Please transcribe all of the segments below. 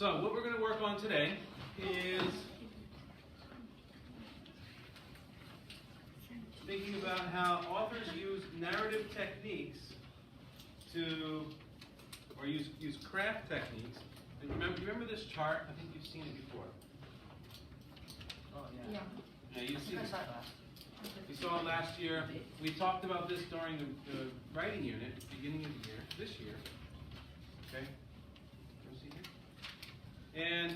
So what we're going to work on today is thinking about how authors use narrative techniques or use craft techniques. And remember this chart? I think you've seen it before. Oh, yeah. Yeah, you've seen it. You saw it last year. We talked about this during the writing unit, beginning of the year, this year. Okay? And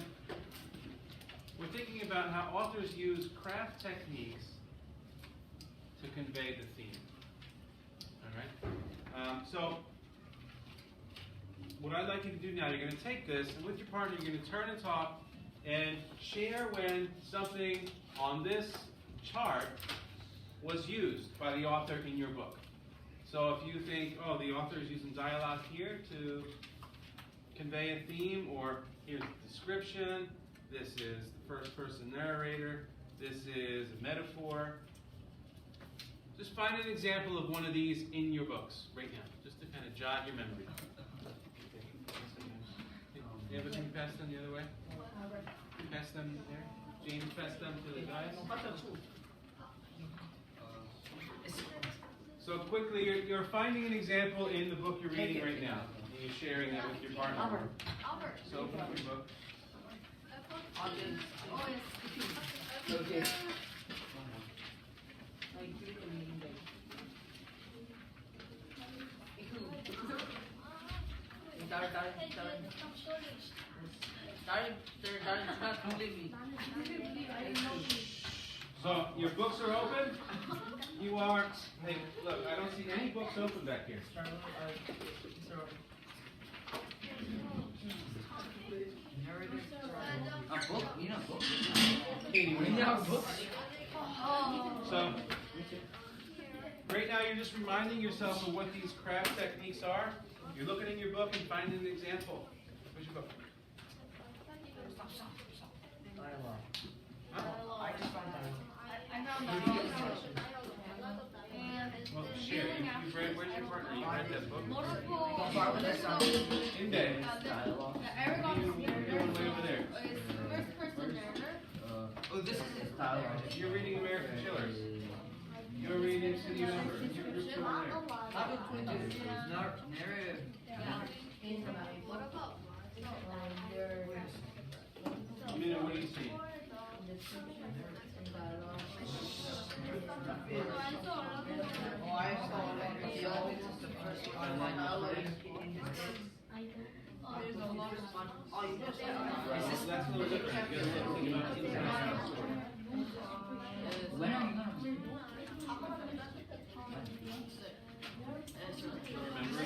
we're thinking about how authors use craft techniques to convey the theme. All right? So, what I'd like you to do now, you're going to take this, and with your partner, you're going to turn and talk and share when something on this chart was used by the author in your book. So if you think, oh, the author is using dialogue here to convey a theme, or here's the description, this is the first person narrator, this is a metaphor. Just find an example of one of these in your books right now, just to kind of jog your memory. You ever can pass them the other way? Pass them there. James, pass them to the guys. So quickly, you're finding an example in the book you're reading right now, and you're sharing that with your partner. So open up your book. Okay. So your books are open. You are. Hey, look, I don't see any books open back here. A book? You know books? We have books. So right now you're just reminding yourself of what these craft techniques are. You're looking in your book and finding an example. Where's your book? Dialogue. Huh? I just found Well, share. You've read. Where's your partner? You read that book? In bed. dialogue. You're doing way over there. Oh, this is dialogue. You're reading American Chillers. You're reading City of Ember. Your group's over there. How about narrative? Mina, what are you seeing? Oh, I saw like the always is the first one. There's a lot of fun. Oh, you just So that's a little different. You gotta think about inside out story. when are you gonna Remember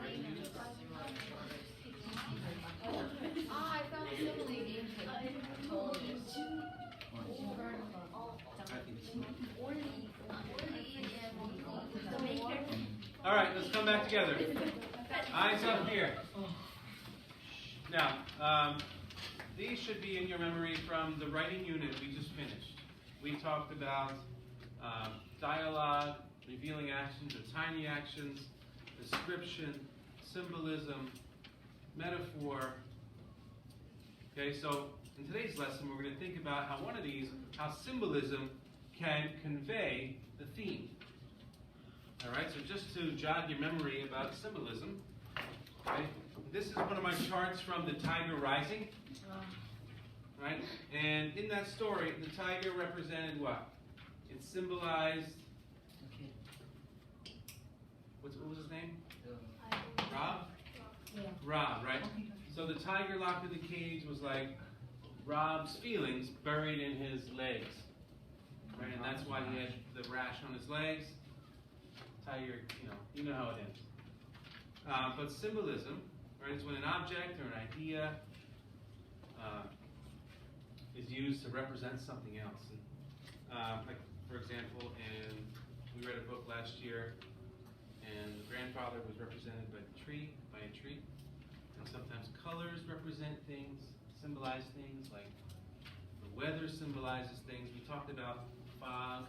any All right, let's come back together. Eyes up here. Now, these should be in your memory from the writing unit we just finished. We talked about dialogue, revealing actions or tiny actions, description, symbolism, metaphor. Okay, so in today's lesson, we're going to think about how one of these, how symbolism can convey the theme. All right, so just to jog your memory about symbolism, okay, this is one of my charts from The Tiger Rising. Right, and in that story, the tiger represented what? It symbolized. What was his name? Rob? Yeah. Rob, right? So the tiger locked in the cage was like Rob's feelings buried in his legs. Right? And that's why he had the rash on his legs. Tiger, you know how it ends. But symbolism, right, is when an object or an idea is used to represent something else. And, like, for example, we read a book last year, and the grandfather was represented by a tree. And sometimes colors represent things, symbolize things like the weather symbolizes things. We talked about fog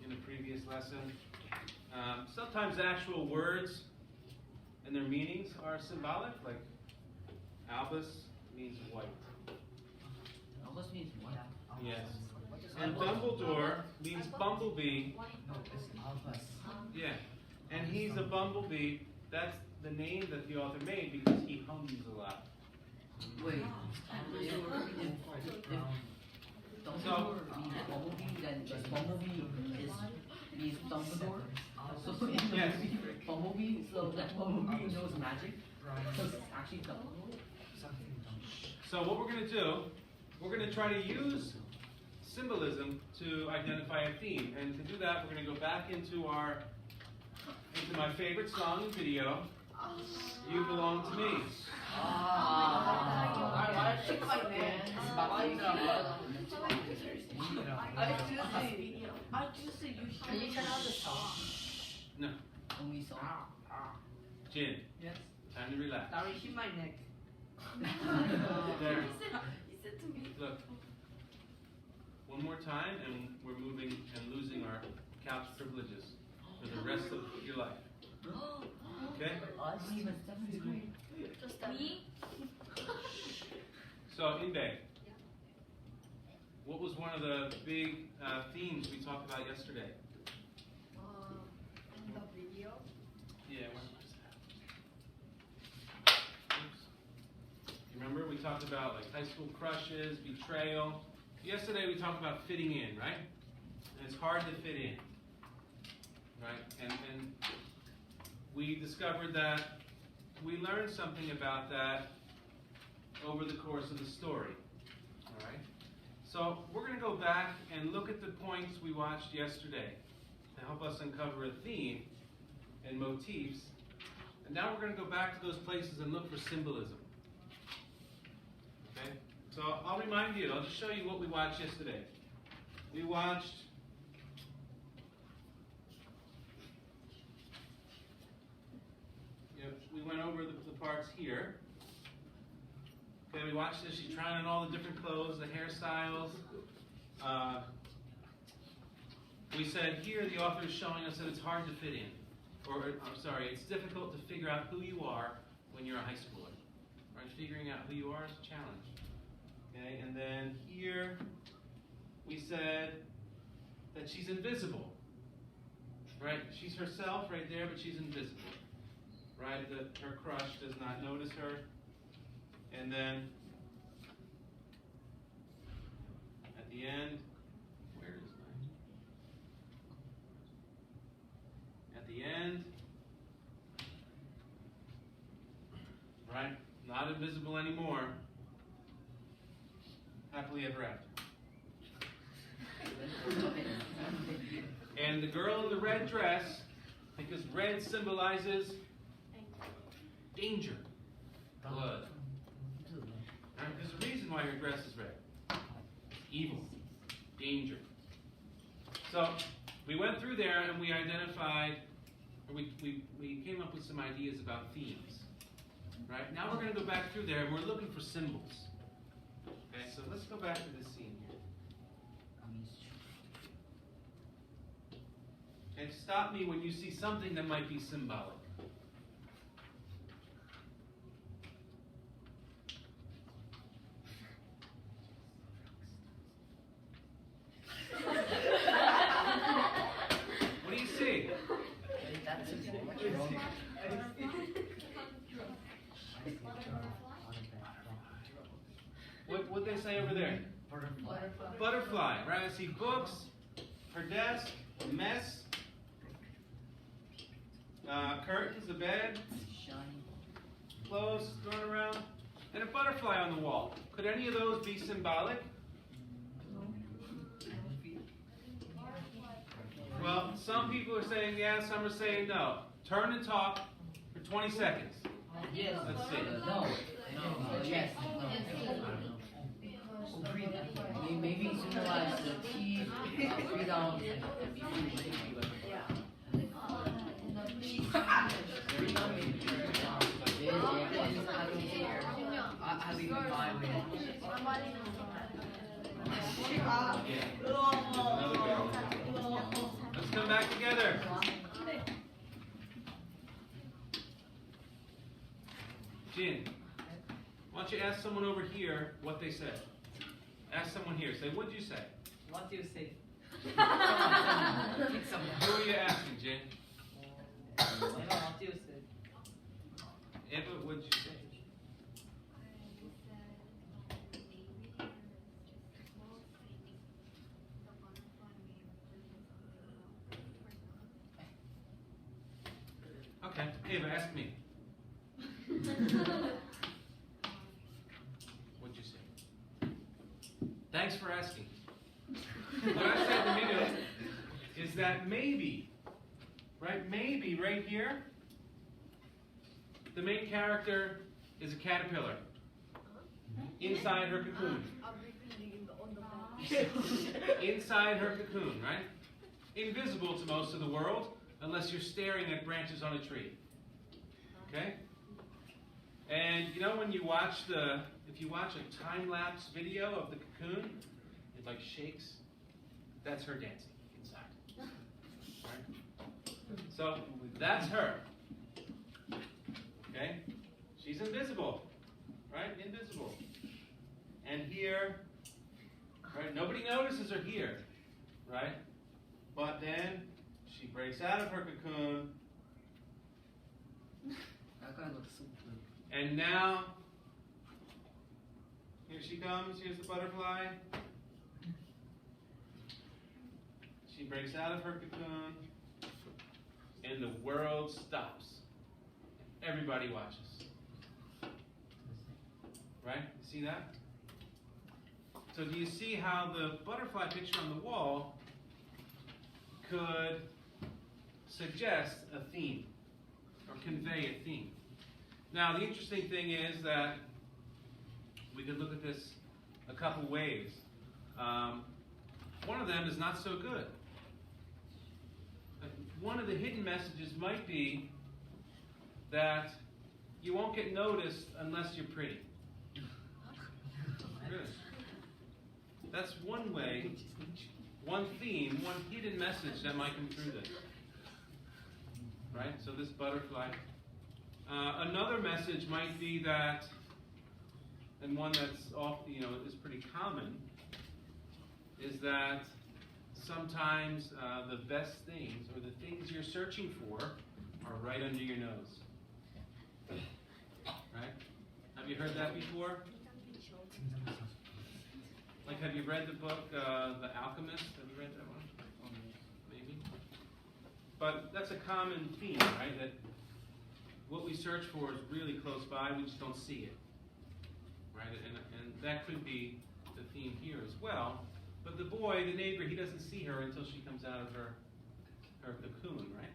in a previous lesson. Sometimes actual words and their meanings are symbolic, like Albus means white. Albus means what? Yes. And Dumbledore means bumblebee. No, it's Albus. Yeah. And he's a bumblebee. That's the name that the author made because he hums a lot. Wait, if Dumbledore means bumblebee, then bumblebee means Dumbledore. So Yes. Bumblebee, so that bumblebee knows magic. So it's actually Dumbledore. So what we're going to do, we're going to try to use symbolism to identify a theme. And to do that, we're going to go back into my favorite song and video, You Belong to Me. Can you turn on the song? No. Only song. Jin, Yes. time to relax. Sorry, hit my neck. There. He said to me. Look. One more time, and we're moving and losing our couch privileges for the rest of your life. Okay? Us? Even seventh grade. Just me? So, Inbe, what was one of the big themes we talked about yesterday? In the video. Yeah, where's that? Oops. You remember we talked about like high school crushes, betrayal. Yesterday we talked about fitting in, right? And it's hard to fit in, right? And we discovered that we learned something about that over the course of the story, all right? So we're going to go back and look at the points we watched yesterday to help us uncover a theme and motifs. And now we're going to go back to those places and look for symbolism. Okay? So I'll remind you, I'll just show you what we watched yesterday. We watched we went over the parts here. Okay, we watched this. She's trying on all the different clothes, the hairstyles. We said here the author is showing us that it's hard to fit in. Or, I'm sorry, it's difficult to figure out who you are when you're a high schooler. Right? Figuring out who you are is a challenge. Okay, and then here we said that she's invisible. Right? She's herself right there, but she's invisible. Right? That her crush does not notice her. And then at the end, where is mine? At the end, right? Not invisible anymore. Happily ever after. And the girl in the red dress, because red symbolizes danger, blood. Right? There's a reason why her dress is red. Evil, danger. So we went through there and we identified, or we came up with some ideas about themes. Right? Now we're going to go back through there and we're looking for symbols. Okay, so let's go back to this scene here. Okay, stop me when you see something that might be symbolic. What do you see? What they say over there? Butterfly, right? I see books, her desk, a mess, curtains, a bed, clothes thrown around, and a butterfly on the wall. Could any of those be symbolic? Well, some people are saying yes, some are saying no. Turn and talk for 20 seconds. Yes. Let's see. No. Yes. Maybe symbolize the teeth, freedom, and be free. Having a vibe. Let's come back together. Jin, why don't you ask someone over here what they said? Ask someone here. Say, what did you say? What do you say? Who are you asking, Jin? What do you say? Eva, what did you say? Okay, Ava, ask me. What'd you say? Thanks for asking. What I said to Minu is that maybe, right here, the main character is a caterpillar inside her cocoon. Inside her cocoon, right? Invisible to most of the world, unless you're staring at branches on a tree. Okay? And you know when you watch if you watch a time-lapse video of the cocoon, it like shakes. That's her dancing inside. Right? So that's her. Okay? She's invisible. Right? Invisible. And here, right? Nobody notices her here. Right? But then she breaks out of her cocoon. And now, here she comes. Here's the butterfly. She breaks out of her cocoon. And the world stops. Everybody watches. Right? You see that? So do you see how the butterfly picture on the wall could suggest a theme or convey a theme? Now, the interesting thing is that we could look at this a couple ways. One of them is not so good. One of the hidden messages might be that you won't get noticed unless you're pretty. Really. That's one way, one theme, one hidden message that might come through this. Right? So this butterfly. Another message might be that, and one that's is pretty common, is that sometimes the best things or the things you're searching for are right under your nose. Right? Have you heard that before? Like, have you read the book, The Alchemist? Have you read that one? Maybe. But that's a common theme, right? That what we search for is really close by, we just don't see it. Right? And that could be the theme here as well. But the boy, the neighbor, he doesn't see her until she comes out of her cocoon, right?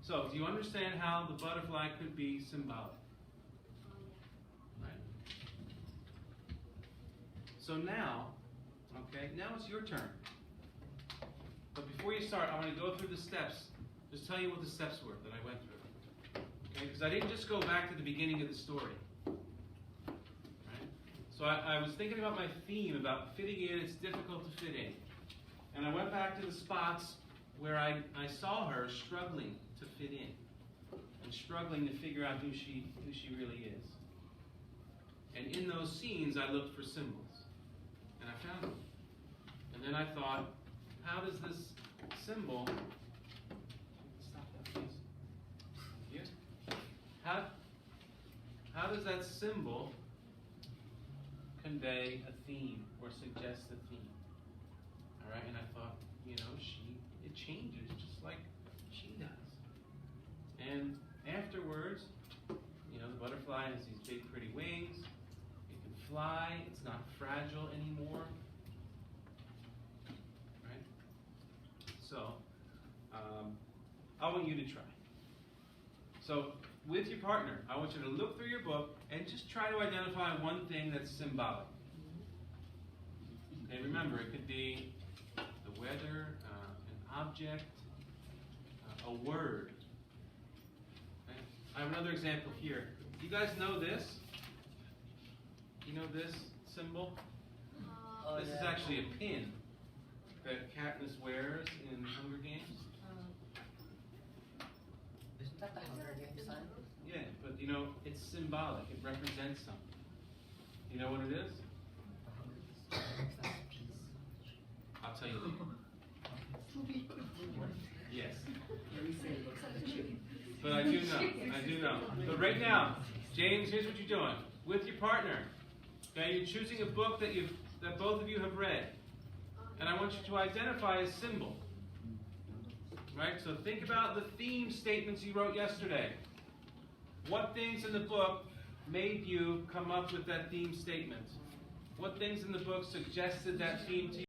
So, do you understand how the butterfly could be symbolic? Right? So now it's your turn. But before you start, I want to go through the steps. Just tell you what the steps were that I went through. Okay? Because I didn't just go back to the beginning of the story. Right? So I was thinking about my theme about fitting in. It's difficult to fit in. And I went back to the spots where I saw her struggling to fit in. And struggling to figure out who she really is. And in those scenes, I looked for symbols. And I found them. And then I thought, how does this symbol... Stop that, please. Here. How does that symbol convey a theme or suggest a theme? All right, and I thought, it changes just like she does. And afterwards, the butterfly has these big pretty wings. It can fly. It's not fragile anymore. Right? So, I want you to try. So, with your partner, I want you to look through your book and just try to identify one thing that's symbolic. And remember, it could be the weather, an object, a word. Okay? I have another example here. You guys know this? You know this symbol? Oh, This is yeah. actually a pin that Katniss wears in Hunger Games. Isn't that the Hunger Games sign? Yeah, but you know, it's symbolic. It represents something. You know what it is? The Hunger Games, that's peace. I'll tell you later. Yes. But I do know. But right now, James, here's what you're doing. With your partner, okay, you're choosing a book that both of you have read. And I want you to identify a symbol. Right? So think about the theme statements you wrote yesterday. What things in the book made you come up with that theme statement? What things in the book suggested that theme to you?